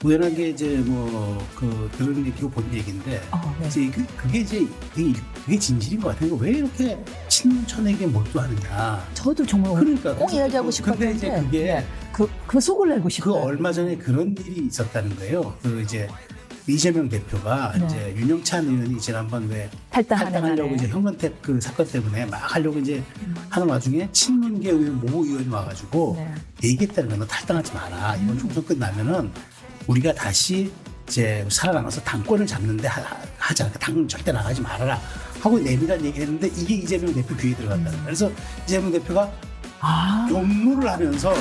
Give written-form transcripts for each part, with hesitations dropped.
우연하게 이제 들은 얘기고 본 얘기인데 네. 이제 그게 이제 그게 진실인 것 같아요. 왜 이렇게 친문천에게 몰두하느냐. 저도 정말 그러니까 꼭 이야기하고 근데 이제 싶었는데 그게 네. 그 속을 내고 싶어요. 얼마 전에 그런 일이 있었다는 거예요. 이제 이재명 대표가 네. 이제 윤영찬 의원이 지난번 왜 탈당하려고 이제 현건택 그 사건 때문에 막 하려고 이제 하는 와중에 친문계 의원 모 의원이 와가지고 네. 얘기했다는 거야. 너 탈당하지 마라. 이번 총선 끝나면은 우리가 다시 이제 살아남아서 당권을 잡는데 하자. 당 절대 나가지 말아라. 하고 내밀한 얘기를 했는데 이게 이재명 대표 귀에 들어갔다는 거야. 그래서 이재명 대표가 용무를 하면서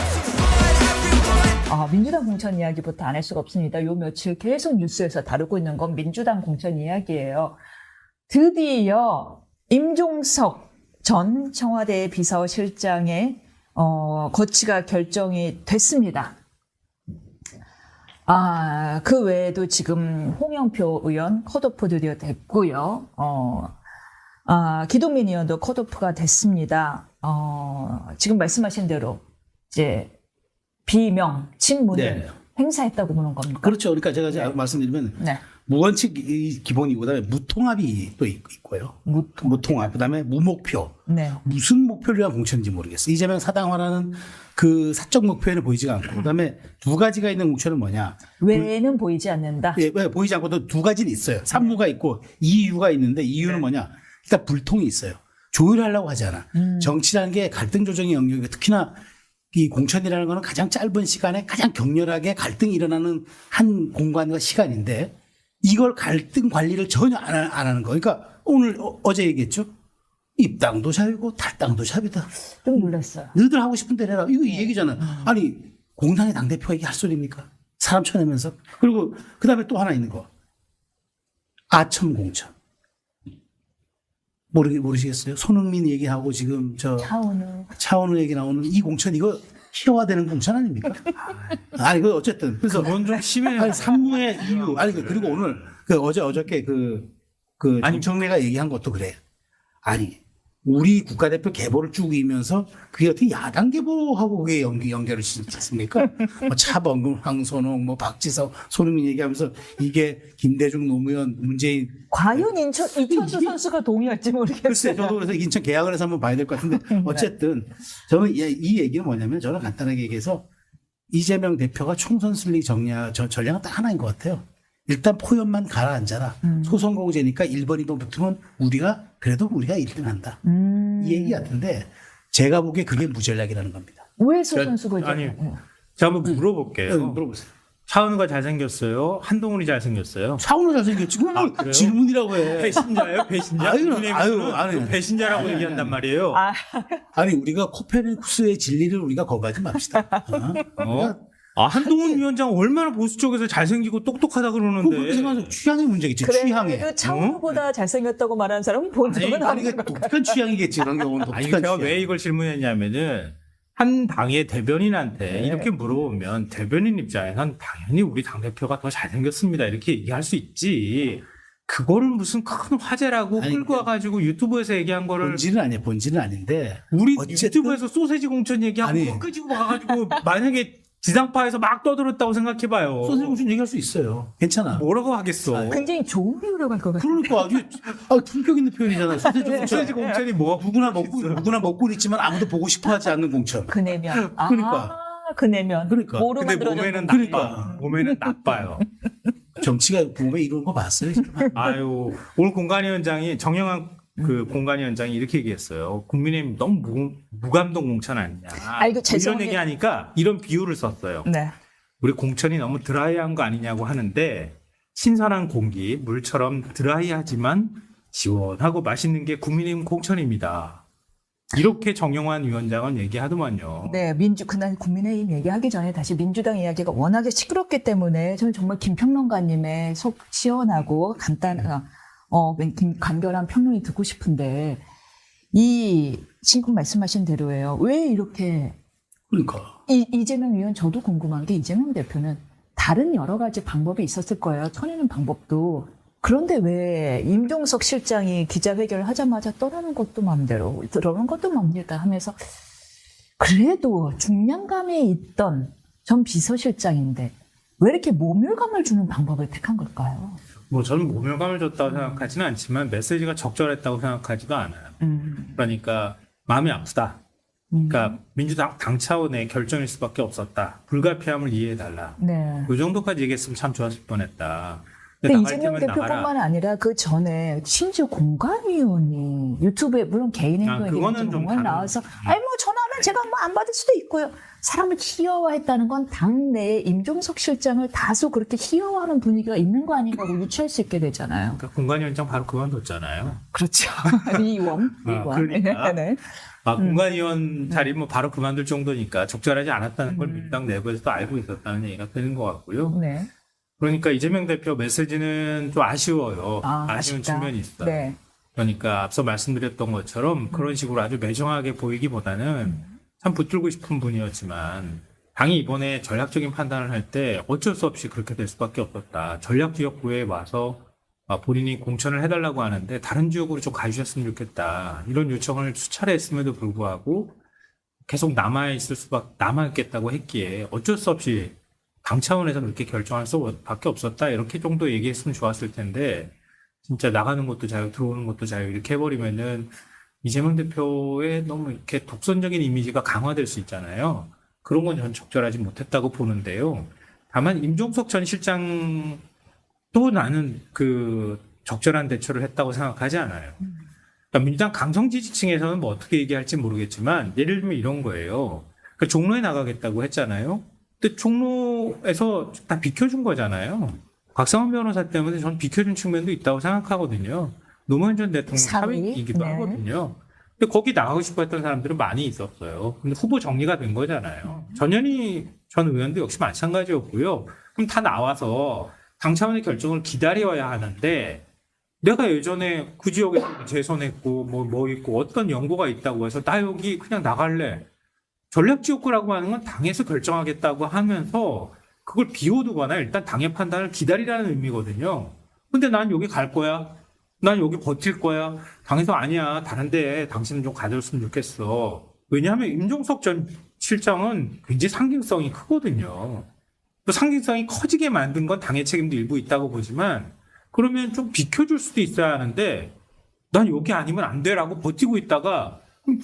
민주당 공천 이야기부터 안 할 수가 없습니다. 요 며칠 계속 뉴스에서 다루고 있는 건 민주당 공천 이야기예요. 드디어 임종석 전 청와대 비서실장의 거취가 결정이 됐습니다. 그 외에도 지금 홍영표 의원 컷오프 드디어 됐고요. 기동민 의원도 컷오프가 됐습니다. 지금 말씀하신 대로 이제 비명, 친문을 네. 행사했다고 보는 겁니까? 그렇죠. 그러니까 제가 말씀드리면 네. 무원칙이 기본이고 그다음에 무통합이 또 있고요. 무통합. 그다음에 무목표. 네. 무슨 목표를 위한 공천인지 모르겠어요. 이재명 사당화라는 그 사적 목표에는 보이지가 않고 그다음에 두 가지가 있는 공천은 뭐냐. 외에는 보이지 않는다. 예, 보이지 않고도 두 가지는 있어요. 산무가 있고 이유가 있는데 이유는 뭐냐. 일단 불통이 있어요. 조율하려고 하잖아. 정치라는 게 갈등 조정의 영역이고 특히나 이 공천이라는 거는 가장 짧은 시간에 가장 격렬하게 갈등이 일어나는 한 공간과 시간인데 이걸 갈등 관리를 전혀 안 하는 거. 그러니까 오늘 어제 얘기했죠. 입당도 샵이고 탈당도 샵이다. 좀 놀랐어요. 너희들 하고 싶은 대로 해라. 이거 이 얘기잖아. 아니 공당의 당대표가 이게 할 소리입니까? 사람 쳐내면서. 그리고 그다음에 또 하나 있는 거. 아첨 공천. 모르시겠어요? 손흥민 얘기하고 지금 차은우 얘기 나오는 이 공천 이거 희화화되는 공천 아닙니까? 아니 그 어쨌든 그래서 그건 좀 심해요. 아니 산무의 이유 아니 그리고 오늘 어저께 정청래가 얘기한 것도 그래. 아니 우리 국가대표 계보를 쭉 이면서 그게 어떻게 야당 계보하고 그게 연결을 짓습니까? 차범근, 황선홍, 박지성, 손흥민 얘기하면서 이게 김대중, 노무현, 문재인. 과연 이천수 선수가 동의할지 모르겠어요. 글쎄, 저도 그래서 인천 계약을 해서 한번 봐야 될 것 같은데 어쨌든 저는 이 얘기는 뭐냐면 저는 간단하게 얘기해서 이재명 대표가 총선 슬릭 전략은 딱 하나인 것 같아요. 일단 포연만 가라앉아라. 소선거구제니까 1번, 2번 붙으면 그래도 우리가 1등 한다. 이 얘기 같은데 제가 보기에 그게 무전략이라는 겁니다. 왜 소선수가 아니, 제가 한번 물어볼게요. 물어보세요. 차은우가 잘생겼어요? 한동훈이 잘생겼어요? 차은우 잘생겼지. 그걸 질문이라고 해. 배신자예요? 배신자? 아유. 배신자라고 얘기한단 말이에요. 아니 우리가 코페르니쿠스의 진리를 우리가 거부하지 맙시다. 한동훈 위원장 얼마나 보수 쪽에서 잘생기고 똑똑하다 그러는데. 그렇게 생각하면 취향의 문제겠지. 취향에. 그래도 차은우보다 잘생겼다고 말하는 사람은 본 적은 아니 없는 그 독특한 취향이겠지. 그런 경우는 아니, 독특한 제가 취향. 왜 이걸 질문했냐면은 한 당의 대변인한테 이렇게 물어보면 대변인 입장에선 당연히 우리 당대표가 더 잘생겼습니다. 이렇게 얘기할 수 있지. 그거를 무슨 큰 화제라고 끌고 와가지고 유튜브에서 얘기한 거를. 본질은 아닌데. 우리 어쨌든 유튜브에서 소세지 공천 얘기하고 끄지고 와가지고 만약에 지상파에서 막 떠들었다고 생각해봐요. 소세지 공천 얘기할 수 있어요. 괜찮아. 뭐라고 하겠어. 굉장히 좋은 이유라고 할 것 같아요. 그러니까 품격 있는 표현이잖아. 소세지 공천이 뭐가 누구나 먹고 있지만 아무도 보고 싶어하지 않는 공천. 그 내면. 그러니까. 그 내면. 그러니까. 뭐로 근데 만들어졌는지. 몸에는 나빠요. 정치가 몸에 이루는 거 봤어요? 아유, 오늘 공관위원장이 정영학 그 공관위원장이 이렇게 얘기했어요. 국민의힘 너무 무감동 공천 아니냐. 아이고, 이런 얘기하니까 이런 비유를 썼어요. 네. 우리 공천이 너무 드라이한 거 아니냐고 하는데 신선한 공기, 물처럼 드라이하지만 시원하고 맛있는 게 국민의힘 공천입니다. 이렇게 정영환 위원장은 얘기하더만요. 네, 그날 국민의힘 얘기하기 전에 다시 민주당 이야기가 워낙에 시끄럽기 때문에 저는 정말 김평론가님의 속 시원하고 간결한 평론이 듣고 싶은데 지금 말씀하신 대로예요. 왜 이렇게 그러니까. 이재명 의원 저도 궁금한 게 이재명 대표는 다른 여러 가지 방법이 있었을 거예요. 쳐내는 방법도. 그런데 왜 임종석 실장이 기자회견을 하자마자 떠나는 것도 마음대로 들어오는 것도 맙니다 하면서 그래도 중량감에 있던 전 비서실장인데 왜 이렇게 모멸감을 주는 방법을 택한 걸까요? 뭐 저는 모멸감을 줬다고 생각하지는 않지만 메시지가 적절했다고 생각하지도 않아요. 그러니까 마음이 아프다. 그러니까 민주당 당 차원의 결정일 수밖에 없었다. 불가피함을 이해해달라. 네. 그 정도까지 얘기했으면 참 좋았을 뻔했다. 근데 나갈 이재명 때면 나가라. 대표뿐만 아니라 그 전에 심지어 공관위원이 유튜브에 물론 개인 행동에 그거는 좀 정말 다른- 나와서 아니 뭐 전화는 제가 뭐 안 받을 수도 있고요. 사람을 희화화했다는 건 당내에 임종석 실장을 다소 그렇게 희화화하는 분위기가 있는 거 아닌가고 유추할 수 있게 되잖아요. 그러니까 공관위원장 바로 그만뒀잖아요. 그렇죠. 이원. 그러니까. 네. 공관위원 자리 뭐 바로 그만둘 정도니까 적절하지 않았다는 걸 민주당 내부에서도 알고 있었다는 얘기가 되는 것 같고요. 네. 그러니까 이재명 대표 메시지는 좀 아쉬워요. 아쉬운 아쉽다. 측면이 있어요. 네. 그러니까 앞서 말씀드렸던 것처럼 그런 식으로 아주 매정하게 보이기보다는 참 붙들고 싶은 분이었지만 당이 이번에 전략적인 판단을 할 때 어쩔 수 없이 그렇게 될 수밖에 없었다. 전략 지역구에 와서 본인이 공천을 해달라고 하는데 다른 지역으로 좀 가주셨으면 좋겠다. 이런 요청을 수차례 했음에도 불구하고 계속 남아있겠다고 했기에 어쩔 수 없이 당 차원에서 그렇게 결정할 수밖에 없었다. 이렇게 정도 얘기했으면 좋았을 텐데 진짜 나가는 것도 자유, 들어오는 것도 자유 이렇게 해버리면은 이재명 대표의 너무 이렇게 독선적인 이미지가 강화될 수 있잖아요. 그런 건 전 적절하지 못했다고 보는데요. 다만 임종석 전 실장 또 나는 그 적절한 대처를 했다고 생각하지 않아요. 그러니까 민주당 강성 지지층에서는 뭐 어떻게 얘기할지 모르겠지만 예를 들면 이런 거예요. 그러니까 종로에 나가겠다고 했잖아요. 근데 종로에서 다 비켜준 거잖아요. 곽상원 변호사 때문에 저는 비켜준 측면도 있다고 생각하거든요. 노무현 전 대통령 사위이기도 네. 하거든요. 근데 거기 나가고 싶어 했던 사람들은 많이 있었어요. 근데 후보 정리가 된 거잖아요. 전현희 전 의원도 역시 마찬가지였고요. 그럼 다 나와서 당 차원의 결정을 기다려야 하는데 내가 예전에 그 지역에서 재선했고 뭐 있고 어떤 연고가 있다고 해서 나 여기 그냥 나갈래. 전략지역구라고 하는 건 당에서 결정하겠다고 하면서 그걸 비워두거나 일단 당의 판단을 기다리라는 의미거든요. 근데 난 여기 갈 거야. 난 여기 버틸 거야. 당에서 아니야. 다른데 당신은 좀 가졌으면 좋겠어. 왜냐하면 임종석 전 실장은 굉장히 상징성이 크거든요. 또 상징성이 커지게 만든 건 당의 책임도 일부 있다고 보지만 그러면 좀 비켜줄 수도 있어야 하는데 난 여기 아니면 안 돼라고 버티고 있다가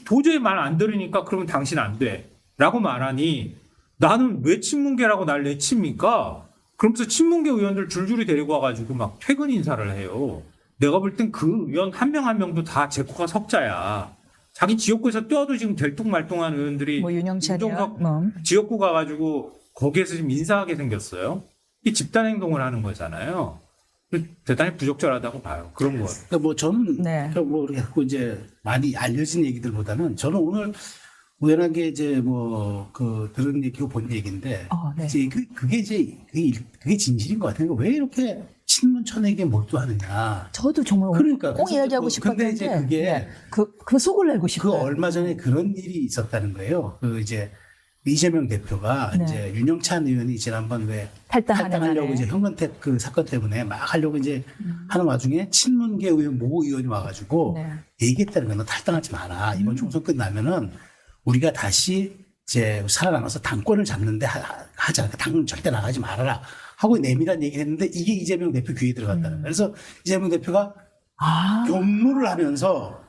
도저히 말 안 들으니까 그러면 당신 안 돼. 라고 말하니 나는 왜 친문계라고 날 내칩니까? 그러면서 친문계 의원들 줄줄이 데리고 와가지고 막 퇴근 인사를 해요. 내가 볼 땐 그 의원 한 명 한 명도 다 제 거가 석자야. 자기 지역구에서 뛰어도 지금 들뚱말뚱한 의원들이 뭐 윤영찬이야. 임종석 뭐. 지역구 가가지고 거기에서 지금 인사하게 생겼어요. 이 집단 행동을 하는 거잖아요. 대단히 부적절하다고 봐요. 그런 거. 그러니까 뭐 저는 네. 뭐 이렇게 하고 이제 많이 알려진 얘기들보다는 저는 오늘 우연하게 이제 뭐 그 들은 얘기고 본 얘기인데 네. 이제 그게 진실인 것 같아요. 왜 이렇게 친문천에게 몰두하느냐. 저도 정말 그러니까 꼭 그래서 이야기하고 근데 싶었는데 이제 그게 네. 그 속을 내고 그 싶어요. 얼마 전에 그런 일이 있었다는 거예요. 그 이제 이재명 대표가 네. 이제 윤영찬 의원이 지난번 왜 탈당하는 탈당하려고 날에. 이제 현건택 그 사건 때문에 막 하려고 이제 하는 와중에 친문계 의원 모 의원이 와가지고 네. 얘기했다는 거야. 너 탈당하지 마라. 이번 총선 끝나면은 우리가 다시 이제 살아남아서 당권을 잡는데 하자. 당 절대 나가지 말아라. 하고 내밀한 얘기를 했는데 이게 이재명 대표 귀에 들어갔다는 거예요. 그래서 이재명 대표가 경로를 하면서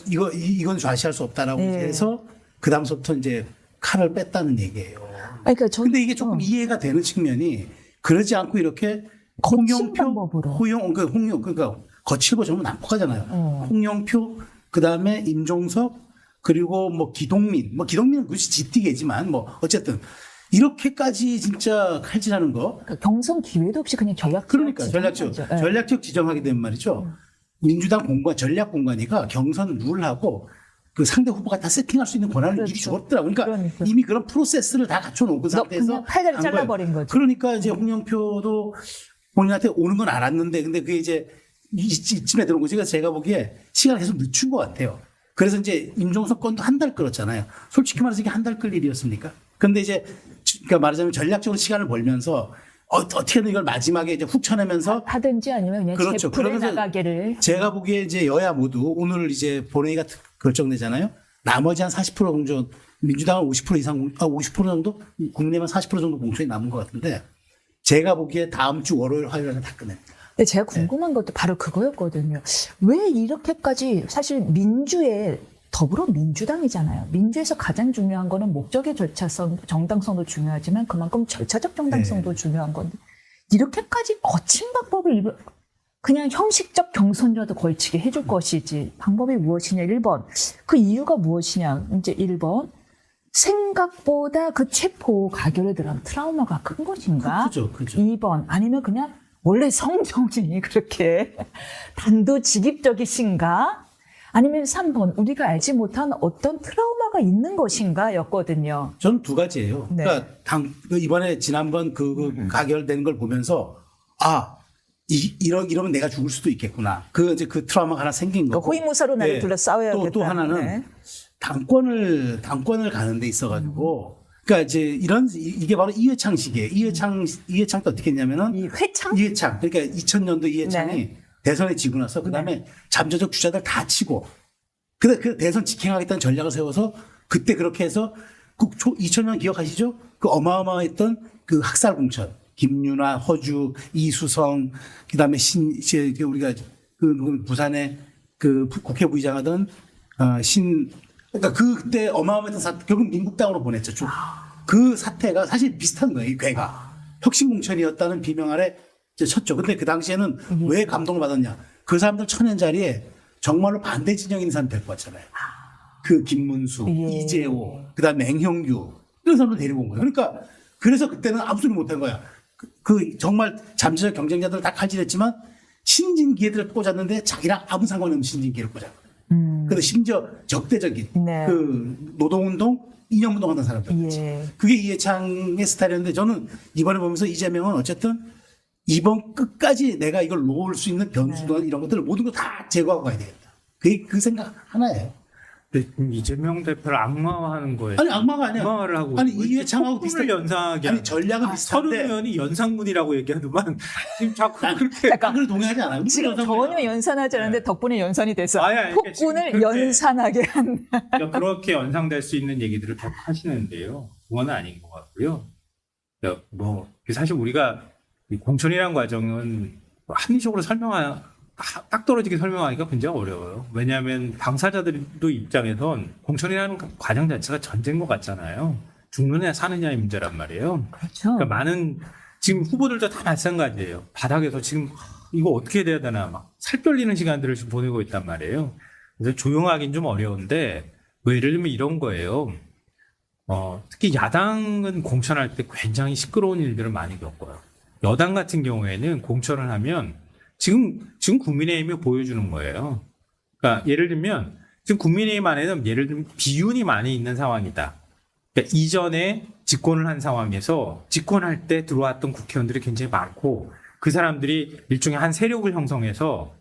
이건 좌시할 수 없다라고 네. 해서 그 다음부터 이제 칼을 뺐다는 얘기예요. 그러니까 저 근데 이게 조금 이해가 되는 측면이 그러지 않고 이렇게 거친 방법으로. 그러니까 거칠고 전부 난폭하잖아요. 홍영표, 그 다음에 임종석, 그리고 뭐 기동민은 굳이 지티계지만 뭐 어쨌든 이렇게까지 진짜 칼질하는 거. 그러니까 경선 기회도 없이 그냥 그러니까 전략적 지정하게 된 말이죠. 민주당 전략 공관위가 경선 룰하고 그 상대 후보가 다 세팅할 수 있는 권한을 그렇죠. 미리 줬더라고요. 그러니까 그러니까. 이미 그런 프로세스를 다 갖춰놓은 상태에서 그냥 팔다리 한 거예요. 잘라버린 거죠. 그러니까 이제 홍영표도 본인한테 오는 건 알았는데 근데 그게 이제 이쯤에 들어온 거지. 그래서 제가 보기에 시간을 계속 늦춘 것 같아요. 그래서 이제 임종석 건도 한 달 끌었잖아요. 솔직히 말해서 이게 한 달 끌 일이었습니까? 근데 이제 그러니까 말하자면 전략적으로 시간을 벌면서 어떻게든 이걸 마지막에 이제 훅 쳐내면서 하든지 아니면 그냥 그렇죠. 제풀에 그러면서 나가기를. 제가 보기에 이제 여야 모두 오늘 이제 본회의가 결정되잖아요. 나머지 한 40% 정도 민주당은 50% 이상, 50% 정도? 국민의힘은 40% 정도 공천이 남은 것 같은데 제가 보기에 다음 주 월요일, 화요일에 다 끝냅니다. 근데 제가 궁금한 것도 바로 그거였거든요. 왜 이렇게까지 사실 민주의 더불어민주당이잖아요. 민주에서 가장 중요한 거는 목적의 절차성, 정당성도 중요하지만 그만큼 절차적 정당성도 중요한 건데 이렇게까지 거친 방법을 그냥 형식적 경선이라도 걸치게 해줄 것이지 방법이 무엇이냐 1번. 그 이유가 무엇이냐 이제 1번. 생각보다 그 체포 가결에 들어간 트라우마가 큰 것인가? 그죠. 2번. 아니면 그냥 원래 성정이 그렇게 단도직입적이신가? 아니면 3번. 우리가 알지 못한 어떤 트라우마가 있는 것인가? 였거든요. 저는 두 가지예요. 네. 그러니까 이번에 지난번 그 가결된 걸 보면서 이러면 내가 죽을 수도 있겠구나. 이제 그 트라우마가 하나 생긴 거고. 호위무사로 나를 둘러 싸워야겠다. 또 하나는 네. 당권을 가는 데 있어가지고. 그러니까 이제 이게 바로 이회창식이에요. 이회창 때 어떻게 했냐면은. 이회창. 그러니까 2000년도 이회창이 네. 대선에 지고 나서 그 다음에 잠재적 주자들 다 치고. 그 대선 직행하겠다는 전략을 세워서 그때 그렇게 해서 2000년 기억하시죠? 그 어마어마했던 그 학살 공천. 김윤아, 허주, 이수성, 그 다음에 우리가 부산에 그 국회 부의장하던 그러니까 그때 어마어마했던 사태, 결국 민국당으로 보냈죠. 그 사태가 사실 비슷한 거예요, 이 괴가. 혁신공천이었다는 비명 아래 쳤죠. 근데 그 당시에는 왜 감동을 받았냐. 그 사람들 천연자리에 정말로 반대 진영 있는 사람 데리고 왔잖아요. 그 김문수, 이재호, 그 다음에 맹형규, 이런 사람들 데리고 온 거예요. 그러니까 그래서 그때는 아무 소리 못 한 거야. 정말 잠재적 경쟁자들 다 칼질했지만 신진기회들을 꽂았는데 자기랑 아무 상관이 없는 신진기회를 꽂았거든요. 그래서 심지어 적대적인 네. 그 노동운동, 이념운동 하는 사람들. 예. 그게 이해창의 스타일이었는데 저는 이번에 보면서 이재명은 어쨌든 이번 끝까지 내가 이걸 놓을 수 있는 변수나 이런 것들을 모든 거 다 제거하고 가야 되겠다. 그 생각 하나예요. 근데 이재명 대표를 악마화하는 거예요. 아니 악마가 아니야. 악마화를 하고 아니 이해창하고 비슷한 연상하게. 아니 전략은 비슷한데. 서른 의원이 연상군이라고 얘기하더만 지금 자꾸 그렇게. 잠깐. 그걸 동의하지 않아요. 지금 전혀 연산하지 않았는데 덕분에 연산이 돼서 아니, 폭군을 지금 그렇게- 연산하게 한. 그러니까 그렇게 연상될 수 있는 얘기들을 계속 하시는데요. 그건 아닌 것 같고요. 그러니까 사실 우리가 이 공천이라는 과정은 합리적으로 딱 떨어지게 설명하기가 굉장히 어려워요. 왜냐하면 당사자들도 입장에선 공천이라는 과정 자체가 전제인 것 같잖아요. 죽느냐 사느냐의 문제란 말이에요. 그렇죠. 그러니까 많은 지금 후보들도 다 마찬가지예요. 바닥에서 지금 이거 어떻게 돼야 되나 막 살떨리는 시간들을 지금 보내고 있단 말이에요. 그래서 조용하긴 좀 어려운데 예를 들면 이런 거예요. 특히 야당은 공천할 때 굉장히 시끄러운 일들을 많이 겪어요. 여당 같은 경우에는 공천을 하면 지금 국민의힘이 보여주는 거예요. 그러니까 예를 들면 지금 국민의힘 안에는 예를 들면 비윤이 많이 있는 상황이다. 그러니까 이전에 집권을 한 상황에서 집권할 때 들어왔던 국회의원들이 굉장히 많고 그 사람들이 일종의 한 세력을 형성해서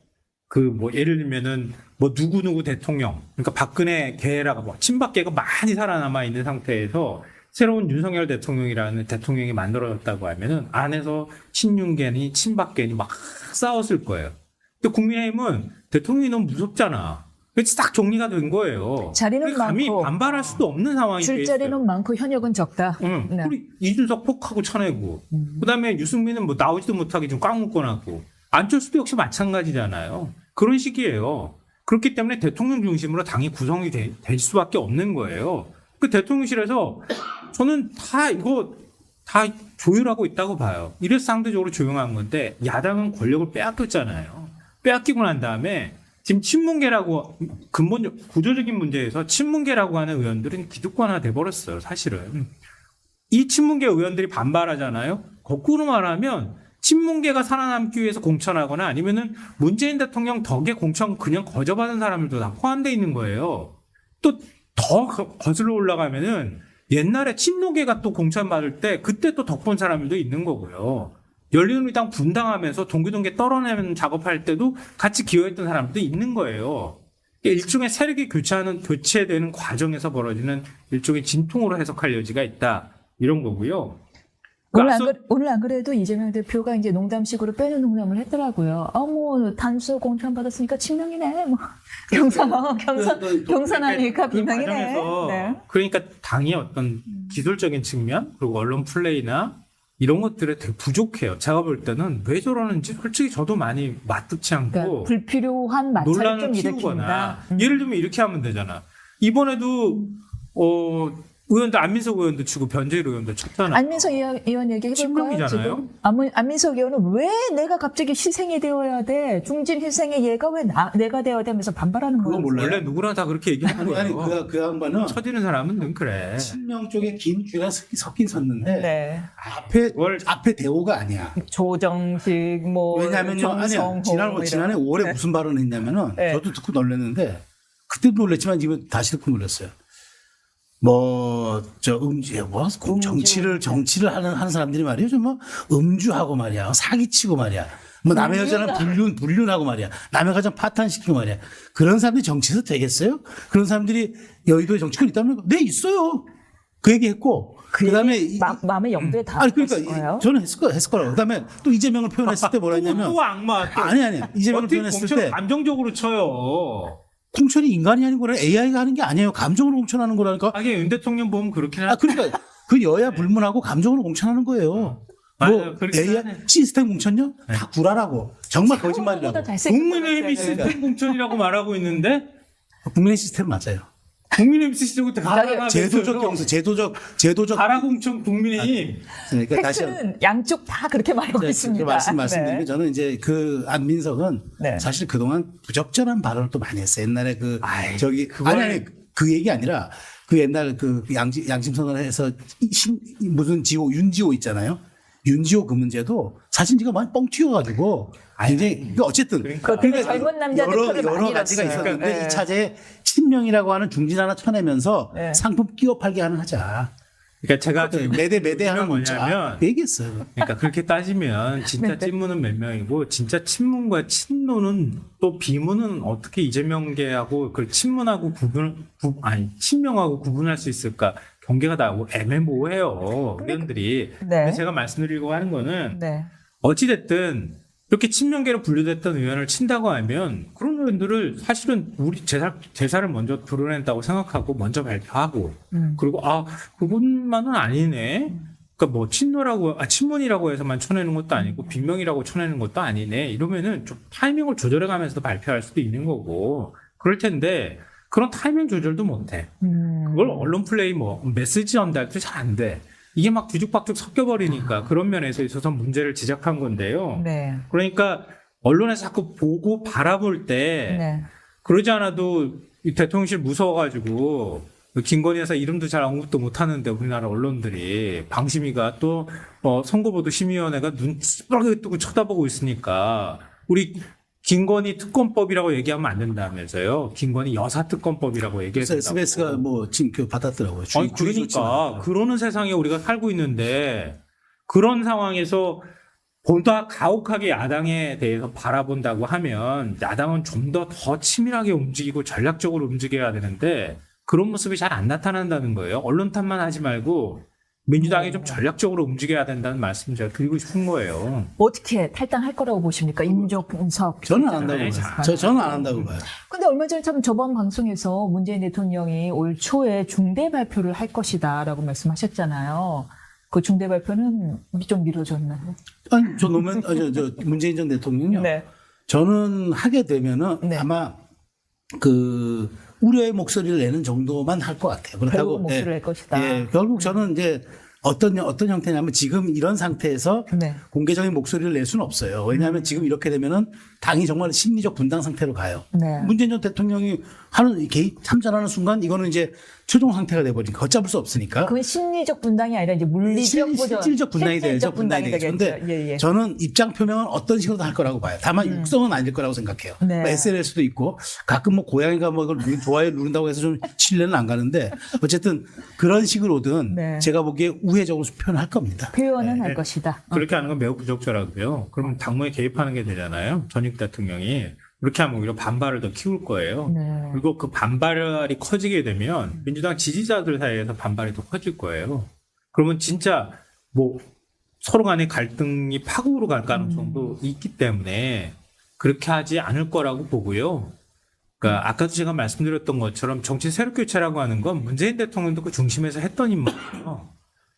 예를 들면은 누구누구 대통령, 그러니까 박근혜 계라가 친박계가 많이 살아남아 있는 상태에서 새로운 윤석열 대통령이라는 대통령이 만들어졌다고 하면은 안에서 친윤계니 친박계니 막 싸웠을 거예요. 근데 국민의힘은 대통령이 너무 무섭잖아. 그래서 딱 정리가 된 거예요. 자리는 감히 많고 반발할 수도 없는 상황이 줄 돼 자리는 있어요. 많고 현역은 적다. 응. 네. 우리 이준석 폭하고 쳐내고, 그다음에 유승민은 나오지도 못하게 좀 꽉 묶어놨고, 안철수도 역시 마찬가지잖아요. 그런 식이에요. 그렇기 때문에 대통령 중심으로 당이 구성이 될 수밖에 없는 거예요. 그 대통령실에서 저는 이거 다 조율하고 있다고 봐요. 이래서 상대적으로 조용한 건데 야당은 권력을 빼앗겼잖아요. 빼앗기고 난 다음에 지금 친문계라고 구조적인 문제에서 친문계라고 하는 의원들은 기득권화 돼버렸어요. 사실은. 이 친문계 의원들이 반발하잖아요. 거꾸로 말하면 친문계가 살아남기 위해서 공천하거나 아니면은 문재인 대통령 덕에 공천 그냥 거저받은 사람들도 다 포함되어 있는 거예요. 또 더 거슬러 올라가면은 옛날에 친노계가 또 공천 받을 때 그때 또 덕본 사람들도 있는 거고요. 열린우리당 분당하면서 동기동계 떨어내는 작업할 때도 같이 기여했던 사람들도 있는 거예요. 일종의 세력이 교체되는 과정에서 벌어지는 일종의 진통으로 해석할 여지가 있다. 이런 거고요. 오늘 안 그래도 이재명 대표가 이제 농담식으로 빼는 농담을 했더라고요. 뭐 단수 공천 받았으니까 친명이네. 뭐 경선하니까 비명이네. 과정에서 네. 그러니까 당이 어떤 기술적인 측면 그리고 언론 플레이나 이런 것들에 되게 부족해요. 제가 볼 때는 왜 저러는지 솔직히 저도 많이 맞득치 않고 그러니까 불필요한 마찰을 좀 논란을 일으킨다. 키우거나 예를 들면 이렇게 하면 되잖아. 이번에도 의원들 안민석 의원도 치고 변재일 의원도 쳤잖아. 안민석 의원 얘기해볼까요? 친명이잖아요. 지금? 안민석 의원은 왜 내가 갑자기 희생이 되어야 돼? 중진 희생의 얘가 왜 내가 되어야 되면서 반발하는 그거 거예요? 몰라요. 원래 누구나 다 그렇게 얘기하는 아니 거예요. 그 양반은 처지는 사람은 늘 그래. 친명 쪽에 긴 줄가 섞인 섰는데 네. 앞에 대오가 아니야. 조정식 뭐 왜냐면요, 아니야. 정성호 지난해 5월에 네. 무슨 발언을 했냐면은 네. 저도 듣고 놀랐는데 그때도 놀랐지만 지금 다시 듣고 놀랐어요. 정치를 하는 사람들이 말이죠. 뭐 음주하고 말이야, 사기치고 말이야. 뭐 남의 여자는 불륜하고 말이야. 남의 가정 파탄시키고 말이야. 그런 사람들이 정치에서 되겠어요? 그런 사람들이 여의도에 정치권 있다면 네 있어요. 그 얘기했고 그다음에 마음의 염두에 다 아니 했을 그러니까 거예요. 저는 했을 거라고. 그다음에 또 이재명을 표현했을 때 뭐라 했냐면 또 악마. 또. 아니 이재명을 어떻게 표현했을 공천을 때 감정적으로 쳐요. 공천이 인간이 아닌 거라 AI가 하는 게 아니에요. 감정으로 공천하는 거라니까. 하긴 윤 대통령 보면 그렇긴 그러니까 그 여야 불문하고 감정으로 공천하는 거예요. 맞아요. 그렇긴 AI 하네. 시스템 공천요? 다 구라라고. 정말 거짓말이라고. 보다 잘생긴 국민의힘이 거였어요. 시스템 공천이라고 말하고 있는데 국민의 시스템 맞아요. 국민의힘 시스템부터 가라 제도적 경선, 제도적. 가라 공천 국민의힘. 그러니까 다시 팩트는 양쪽 다 그렇게 말하고 있습니다. 말씀드리면 네. 저는 이제 그 안민석은 네. 사실 그동안 부적절한 발언을 또 많이 했어요. 옛날에 그걸- 아니 그 얘기 아니라 그 옛날 그 양심선언에서 무슨 윤지호 있잖아요. 윤지호 그 문제도 사실 지가 많이 뻥 튀어가지고 굉장히 어쨌든 근데 젊은 남자들 표를 많이 여러 가지가 잃었어요. 있었는데 네. 이 차제에 친명이라고 하는 중진 하나 쳐내면서 네. 상품 끼워 팔게 하는 하자. 그러니까 제가 지금 매대 하는 문자 뭐냐면 그 얘기했어요. 그러니까 그렇게 따지면 진짜 찐문은 몇 명이고 진짜 친문과 친노는 또 비문은 어떻게 이재명계하고 그 친문하고 친명하고 구분할 수 있을까? 경계가 다 애매모호해요. 의원들이. 네. 근데 제가 말씀드리려고 하는 거는 네. 어찌됐든 이렇게 친명계로 분류됐던 의원을 친다고 하면 그런 의원들을 사실은 우리 제사를 먼저 드러낸다고 생각하고 먼저 발표하고 그리고 그분만은 아니네. 그러니까 뭐 친문이라고 해서만 쳐내는 것도 아니고 비명이라고 쳐내는 것도 아니네. 이러면은 좀 타이밍을 조절해 가면서도 발표할 수도 있는 거고 그럴 텐데 그런 타이밍 조절도 못 해. 그걸 언론 플레이 메시지 전달도 잘 안 돼. 이게 막 뒤죽박죽 섞여버리니까 그런 면에서 있어서 문제를 지적한 건데요. 네. 그러니까 언론에서 자꾸 보고 바라볼 때 네. 그러지 않아도 이 대통령실 무서워가지고 김건희 여사 이름도 잘 언급도 못하는데 우리나라 언론들이 방심위가 또 선거보도 심의위원회가 눈 찌푸르게 뜨고 쳐다보고 있으니까 우리 김건희 특검법이라고 얘기하면 안 된다면서요. 김건희 여사 특검법이라고 얘기해서 SBS가 지금 받았더라고요. 아니, 그러니까 그러는 세상에 우리가 살고 있는데 그런 상황에서 보다 가혹하게 야당에 대해서 바라본다고 하면 야당은 좀 더 치밀하게 움직이고 전략적으로 움직여야 되는데 그런 모습이 잘 안 나타난다는 거예요. 언론 탓만 하지 말고 민주당이 좀 전략적으로 움직여야 된다는 말씀 제가 드리고 싶은 거예요. 어떻게 탈당할 거라고 보십니까? 임종 분석. 저는 안 한다고 봐요. 저는 안 한다고 봐요. 근데 얼마 전에 참 저번 방송에서 문재인 대통령이 올 초에 중대 발표를 할 것이다라고 말씀하셨잖아요. 그 중대 발표는 좀 미뤄졌나요? 아니, 저 문재인 전 대통령요. 네. 저는 하게 되면은 네. 아마 그 우려의 목소리를 내는 정도만 할 것 같아요. 결국 목소리를 낼 것이다. 예, 결국 저는 이제 어떤 형태냐면 지금 이런 상태에서 네. 공개적인 목소리를 낼 수는 없어요. 왜냐하면 지금 이렇게 되면은 당이 정말 심리적 분당 상태로 가요. 네. 문재인 전 대통령이 참전하는 순간 이거는 이제 최종 상태가 돼버리니까 걷잡을 수 없으니까. 그건 심리적 분당이 아니라 이제 물리적 실질적 분당이 되죠. 분당이 되죠. 그런데 예. 저는 입장 표명은 어떤 식으로도 할 거라고 봐요. 다만 육성은 아닐 거라고 생각해요. 네. 뭐 SNS도 있고 가끔 고양이가 이걸 좋아요 누른다고 해서 좀 신뢰는 안 가는데 어쨌든 그런 식으로든 네. 제가 보기에 우회적으로 표현할 겁니다. 표현은 할 것이다. 그렇게 하는 건 매우 부적절하고요. 그러면 당무에 개입하는 게 되잖아요. 전직 대통령이. 그렇게 하면 오히려 반발을 더 키울 거예요. 네. 그리고 그 반발이 커지게 되면 민주당 지지자들 사이에서 반발이 더 커질 거예요. 그러면 진짜 서로 간의 갈등이 파국으로 갈 가능성도 있기 때문에 그렇게 하지 않을 거라고 보고요. 그러니까 아까도 제가 말씀드렸던 것처럼 정치 세력 교체라고 하는 건 문재인 대통령도 그 중심에서 했던 임무예요.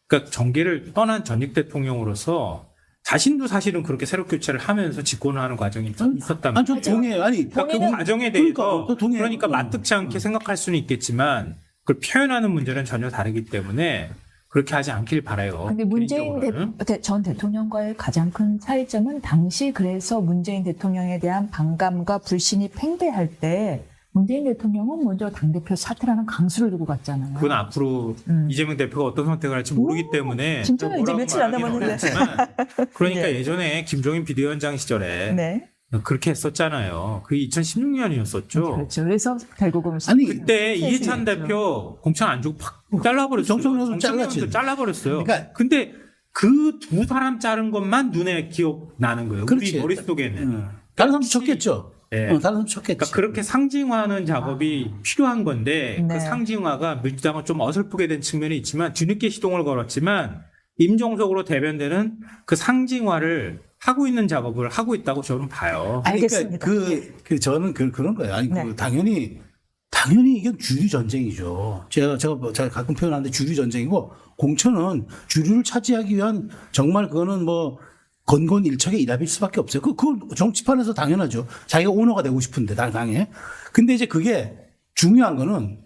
그러니까 정계를 떠난 전직 대통령으로서 자신도 사실은 그렇게 세력 교체를 하면서 집권을 하는 과정이 있었다면 아니, 저 동의해요. 아니, 그러니까 그 과정에 대해서 그러니까, 동의해요. 그러니까 마뜩지 않게 생각할 수는 있겠지만 그걸 표현하는 문제는 전혀 다르기 때문에 그렇게 하지 않길 바라요. 근데 문재인 개인적으로는. 전 대통령과의 가장 큰 차이점은 당시 그래서 문재인 대통령에 대한 반감과 불신이 팽배할 때 문재인 대통령은 먼저 당대표 사퇴라는 강수를 두고 갔잖아요. 그건 앞으로 이재명 대표가 어떤 선택을 할지 모르기 때문에 진짜요? 이제 뭐라고 며칠 안 말하기는 남았는데. 어렵지만 그러니까 네. 예전에 김종인 비대위원장 시절에 네. 그렇게 했었잖아요. 그게 2016년이었었죠. 그렇죠. 그래서 결국은 아니, 그때 셋이 이해찬 했죠. 대표 공천 안 주고 팍 잘라버렸어요. 정청래도 잘랐지. 잘라버렸어요. 그러니까- 근데 그 두 사람 자른 것만 눈에 기억나는 거예요. 그렇지. 우리 머릿속에는. 다른 사람도 쳤겠죠. 예. 다른 사람도 쳤겠지. 그러니까 그렇게 상징화하는 작업이 필요한 건데 네. 그 상징화가 민주당은 좀 어설프게 된 측면이 있지만 뒤늦게 시동을 걸었지만 임종석으로 대변되는 그 상징화를 하고 있는 작업을 하고 있다고 저는 봐요. 알겠습니다. 그러니까 저는 그런 거예요. 아니, 네. 당연히 이건 주류 전쟁이죠. 제가 가끔 표현하는데 주류 전쟁이고 공천은 주류를 차지하기 위한 정말 그거는 뭐 건건일척의 일합일 수밖에 없어요. 그건 정치판에서 당연하죠. 자기가 오너가 되고 싶은데 당에. 근데 이제 그게 중요한 거는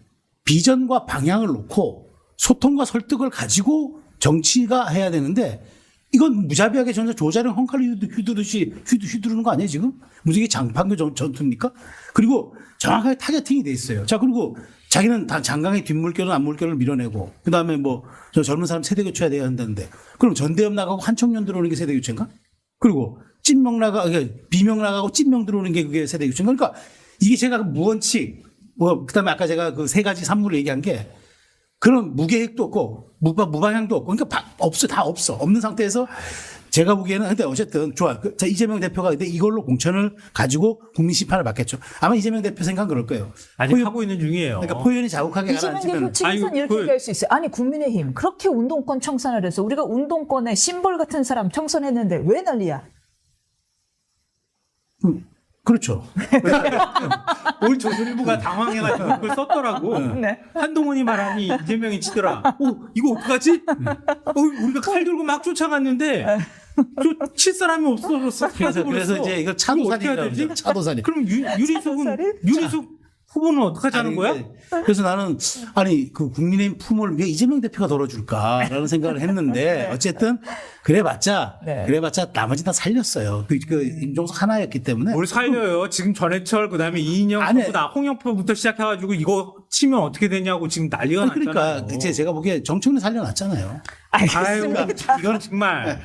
비전과 방향을 놓고 소통과 설득을 가지고 정치가 해야 되는데 이건 무자비하게 전혀 조자령 헝칼리 휘두르는 거 아니에요, 지금? 무슨 이게 장판교 전투입니까? 그리고 정확하게 타겟팅이 돼 있어요. 자, 그리고 자기는 다 장강의 뒷물결은 앞물결을 밀어내고, 그 다음에 뭐, 저 젊은 사람 세대 교체해야 돼야 한다는데, 그럼 전대협 나가고 한청년 들어오는 게 세대 교체인가? 그리고 비명 나가고 찐명 들어오는 게 그게 세대 교체인가? 그러니까 이게 제가 무원칙, 그 다음에 아까 제가 그 세 가지 산물을 얘기한 게 그런 무계획도 없고 무방향도 없고 그러니까 다 없어 없는 상태에서 제가 보기에는 근데 어쨌든 좋아. 자, 이재명 대표가 근데 이걸로 공천을 가지고 국민 심판을 받겠죠. 아마 이재명 대표 생각은 그럴 거예요. 아직 하고 있는 중이에요. 그러니까 포연이 자욱하게 이재명 대표 가라앉으면 측에서는 아니, 이렇게 얘기할 수 있어요. 아니 국민의힘 그렇게 운동권 청산을 해서 우리가 운동권의 심벌 같은 사람 청선했는데 왜 난리야? 그렇죠. 올 조선일보가 당황해가지고 그걸 썼더라고. 네. 한동훈이 말하니 이재명이 치더라. 이거 어떡하지? 우리가 칼 들고 막 쫓아갔는데 칠 사람이 없어졌어. 그래서 이제 이거 차도산이라고 그러죠. 차도산이. 그럼 유리숙 후보는 어떡하자는 거야? 그래서 나는 그 국민의힘 품을 왜 이재명 대표가 덜어줄까라는 생각을 했는데 어쨌든 그래봤자 나머지 다 살렸어요. 그 임종석 하나였기 때문에. 뭘 살려요? 지금 전해철 그다음에 이인영 아니, 전부 다 홍영표부터 시작해가지고 이거 치면 어떻게 되냐고 지금 난리가 났잖아요. 그러니까 제가 보기에 정청래 살려놨잖아요. 알겠습니다. 아유, 이건 정말.